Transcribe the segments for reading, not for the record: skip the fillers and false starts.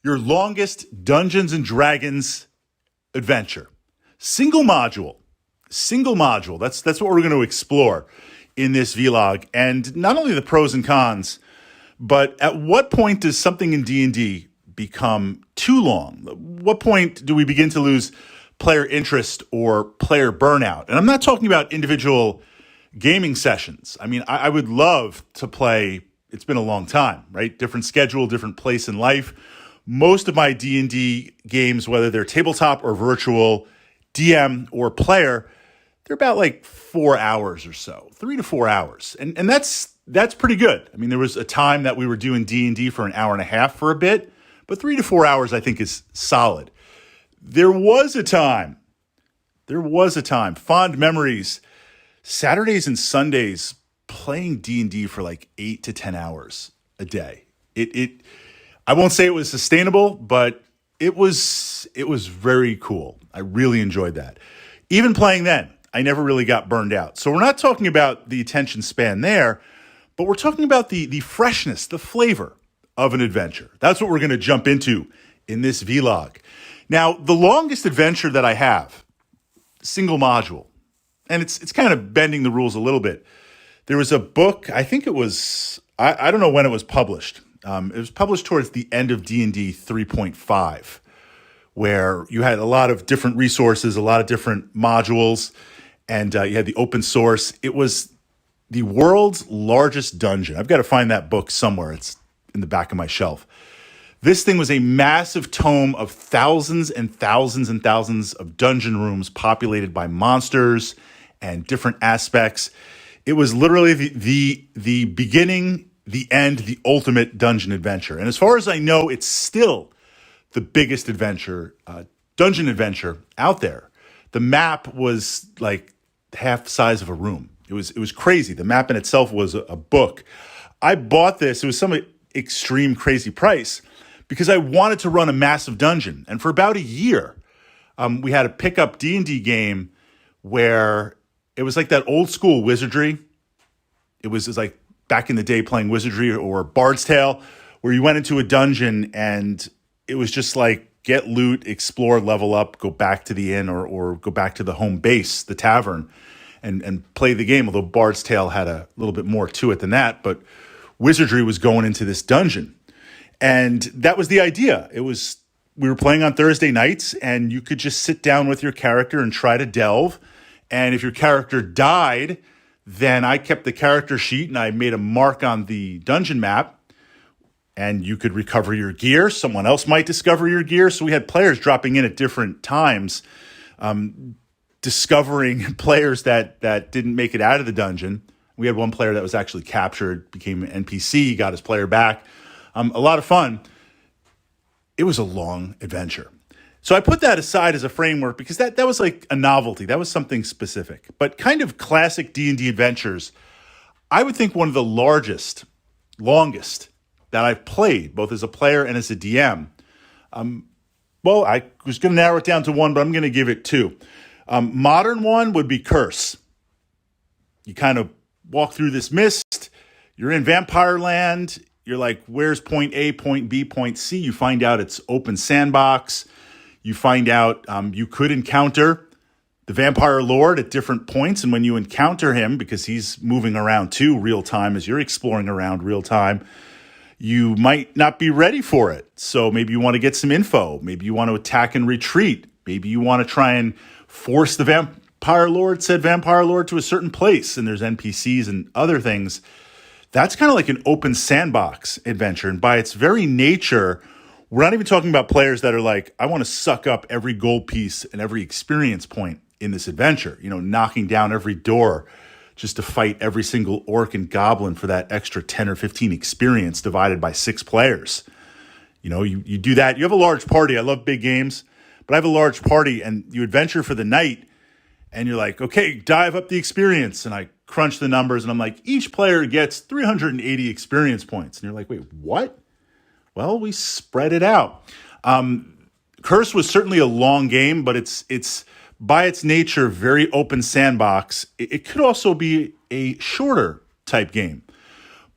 Your longest Dungeons and Dragons adventure. Single module. Single module. That's what we're going to explore in this vlog. And not only the pros and cons, but at what point does something in D&D become too long? What point do we begin to lose player interest or player burnout? And I'm not talking about individual gaming sessions. I mean, I would love to play. It's been a long time, right? Different schedule, different place in life. Most of my D&D games, whether they're tabletop or virtual, DM or player, they're about like 4 hours or so, 3 to 4 hours. And that's pretty good. I mean, there was a time that we were doing D&D for an hour and a half for a bit, but 3 to 4 hours I think is solid. There was a time, fond memories, Saturdays and Sundays playing D&D for like 8 to 10 hours a day. I won't say it was sustainable, but it was very cool. I really enjoyed that. Even playing then, I never really got burned out. So we're not talking about the attention span there, but we're talking about the freshness, the flavor of an adventure. That's what we're going to jump into in this vlog. Now, the longest adventure that I have, single module, and it's kind of bending the rules a little bit. There was a book, I think it was, I don't know when it was published. It was published towards the end of D&D 3.5, where you had a lot of different resources, a lot of different modules, and you had the open source. It was the world's largest dungeon. I've got to find that book somewhere. It's in the back of my shelf. This thing was a massive tome of thousands and thousands and thousands of dungeon rooms populated by monsters and different aspects. It was literally the beginning, the end, the ultimate dungeon adventure. And as far as I know, it's still the biggest dungeon adventure out there. The map was like half the size of a room. It was crazy. The map in itself was a book. I bought this. It was some extreme crazy price because I wanted to run a massive dungeon. And for about a year, we had a pickup D&D game where it was like that old school wizardry. It was like back in the day playing wizardry or Bard's Tale, where you went into a dungeon and it was just like get loot, explore, level up, go back to the inn or go back to the home base, the tavern, and play the game. Although Bard's Tale had a little bit more to it than that, but wizardry was going into this dungeon. And that was the idea. We were playing on Thursday nights and you could just sit down with your character and try to delve. And if your character died, then I kept the character sheet and I made a mark on the dungeon map and you could recover your gear. Someone else might discover your gear. So we had players dropping in at different times, discovering players that didn't make it out of the dungeon. We had one player that was actually captured, became an NPC, got his player back. A lot of fun. It was a long adventure. So I put that aside as a framework because that was like a novelty. That was something specific. But kind of classic D&D adventures, I would think one of the longest that I've played, both as a player and as a DM. Well, I was going to narrow it down to one, but I'm going to give it two. Modern one would be Curse. You kind of walk through this mist. You're in Vampire Land. You're like, where's point A, point B, point C? You find out it's open sandbox. You find out you could encounter the Vampire Lord at different points. And when you encounter him, because he's moving around too real time as you're exploring around real time, you might not be ready for it. So maybe you want to get some info. Maybe you want to attack and retreat. Maybe you want to try and force the Vampire Lord to a certain place. And there's NPCs and other things. That's kind of like an open sandbox adventure. And by its very nature, we're not even talking about players that are like, I want to suck up every gold piece and every experience point in this adventure, knocking down every door just to fight every single orc and goblin for that extra 10 or 15 experience divided by 6 players. You do that. You have a large party. I love big games, but I have a large party and you adventure for the night and you're like, okay, dive up the experience. And I crunch the numbers and I'm like, each player gets 380 experience points. And you're like, wait, what? Well, we spread it out. Curse was certainly a long game, but it's by its nature very open sandbox. It could also be a shorter type game.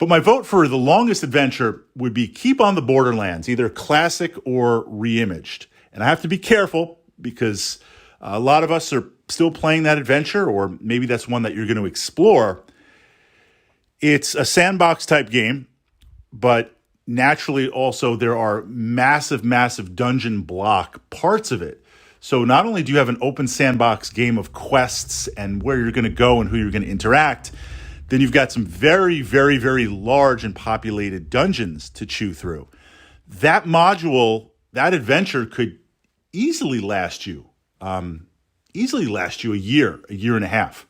But my vote for the longest adventure would be Keep on the Borderlands, either classic or reimaged. And I have to be careful because a lot of us are still playing that adventure, or maybe that's one that you're going to explore. It's a sandbox type game, but naturally also there are massive, massive dungeon block parts of it. So not only do you have an open sandbox game of quests and where you're going to go and who you're going to interact, then you've got some very, very, very large and populated dungeons to chew through. That module, that adventure could easily last you a year and a half,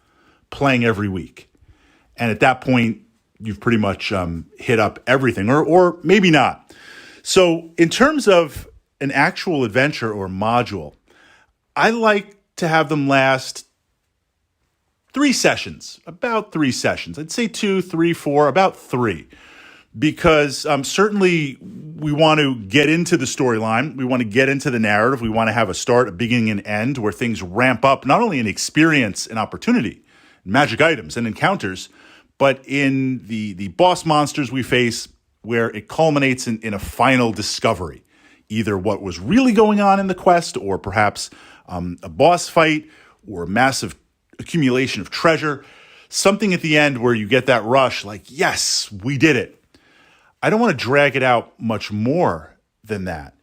playing every week. And at that point, you've pretty much hit up everything, or maybe not. So in terms of an actual adventure or module, I like to have them last about 3 sessions. I'd say 2, 3, 4, about 3. Because certainly we want to get into the storyline. We want to get into the narrative. We want to have a start, a beginning, and end where things ramp up, not only in experience and opportunity, magic items and encounters, but in the boss monsters we face, where it culminates in a final discovery. Either what was really going on in the quest, or perhaps a boss fight, or a massive accumulation of treasure. Something at the end where you get that rush, like, yes, we did it. I don't want to drag it out much more than that,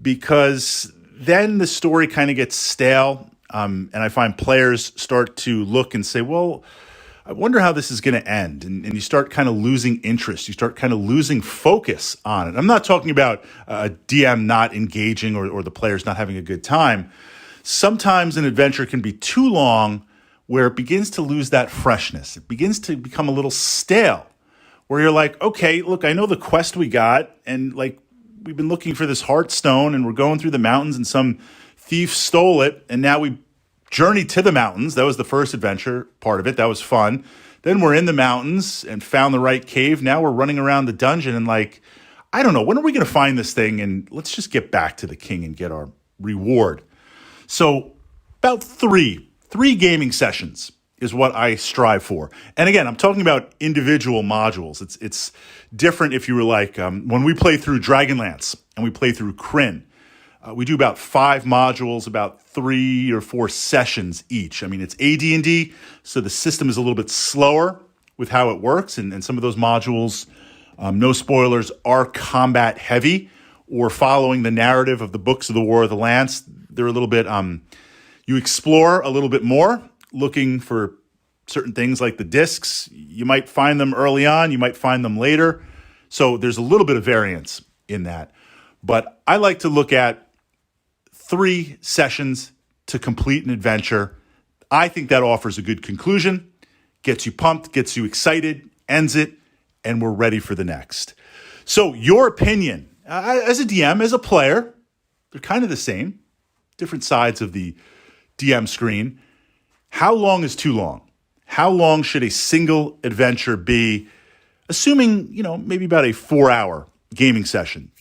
because then the story kind of gets stale, and I find players start to look and say, well, I wonder how this is going to end, and you start kind of losing interest. You start kind of losing focus on it. I'm not talking about a DM not engaging or the players not having a good time. Sometimes an adventure can be too long where it begins to lose that freshness. It begins to become a little stale, where you're like, okay, look, I know the quest we got, and like we've been looking for this heart stone, and we're going through the mountains, and some thief stole it, and now we journeyed to the mountains. That was the first adventure part of it. That was fun. Then we're in the mountains and found the right cave. Now we're running around the dungeon and like, I don't know, when are we going to find this thing? And let's just get back to the king and get our reward. So about three gaming sessions is what I strive for. And again, I'm talking about individual modules. It's different if you were like, when we play through Dragonlance and we play through Kryn, we do about 5 modules, about 3 or 4 sessions each. I mean, it's AD&D, so the system is a little bit slower with how it works. And some of those modules, no spoilers, are combat heavy or following the narrative of the books of the War of the Lance. They're a little bit, you explore a little bit more, looking for certain things like the discs. You might find them early on, you might find them later. So there's a little bit of variance in that. But I like to look at 3 sessions to complete an adventure. I think that offers a good conclusion, gets you pumped, gets you excited, ends it, and we're ready for the next. So your opinion, as a DM, as a player, they're kind of the same, different sides of the DM screen. How long is too long? How long should a single adventure be, assuming, maybe about a 4-hour gaming session?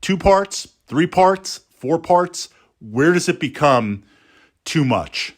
2 parts, 3 parts, 4 parts? Where does it become too much?